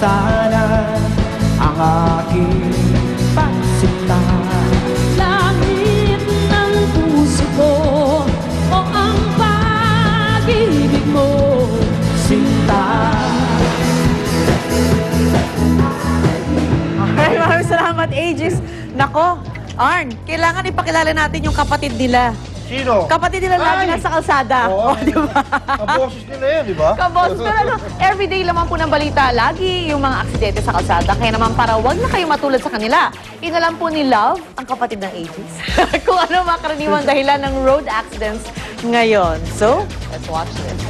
sana ang aking pagsinta. Langit ng puso ko o ang pag-ibig mo, sinta. Ay, maraming salamat, Aegis. Nako, Arn, kailangan ipakilala natin yung kapatid nila. Sino? Kapatid nila lagi nasa kalsada. Oo. O, di ba? Kaboses nila yan, di ba? Kaboses. Pero ano, everyday naman po ng balita, lagi yung mga aksidente sa kalsada. Kaya naman para wag na kayo matulad sa kanila, inalam po ni Love, ang kapatid ng Aegis, kung ano mga karaniwang dahilan ng road accidents ngayon. So, let's watch this.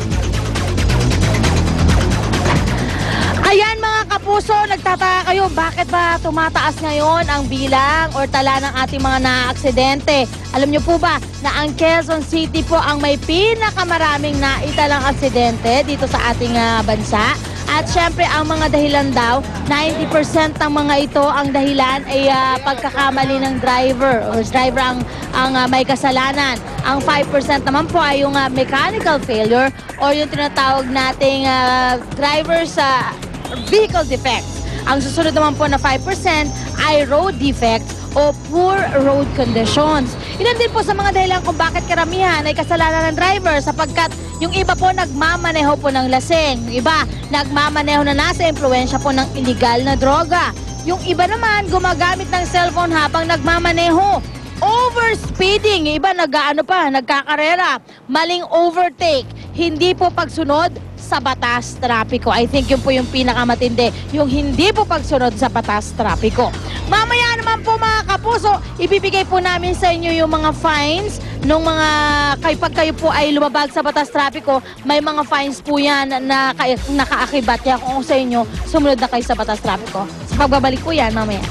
Ayan mga kapuso, nagtataka kayo bakit ba tumataas ngayon ang bilang or tala ng ating mga naaaksidente. Alam niyo po ba na ang Quezon City po ang may pinakamaraming naitalang aksidente dito sa ating bansa? At syempre ang mga dahilan daw, 90% ng mga ito ang dahilan ay pagkakamali ng driver or driver ang may kasalanan. Ang 5% naman po ay yung mechanical failure o yung tinatawag nating driver sa vehicle defects. Ang susunod naman po na 5% ay road defects o poor road conditions. Ilan din po sa mga dahilan kung bakit karamihan ay kasalanan ng driver sapagkat yung iba po nagmamaneho po ng lasing. Yung iba nagmamaneho na nasa impluensya po ng illegal na droga. Yung iba naman gumagamit ng cellphone habang nagmamaneho. Overspeeding, yung iba nagkakarera, maling overtake, hindi po pagsunod sa batas trapiko. I think yun po yung pinakamatindi, yung hindi po pagsunod sa batas trapiko. Mamaya naman po mga kapuso, ibibigay po namin sa inyo yung mga fines nung mga kapag kayo po ay lumabag sa batas trapiko, may mga fines po yan na nakaakibat. Kaya kung sa inyo, sumunod na kayo sa batas trapiko. Sa pagbabalik po yan mamaya.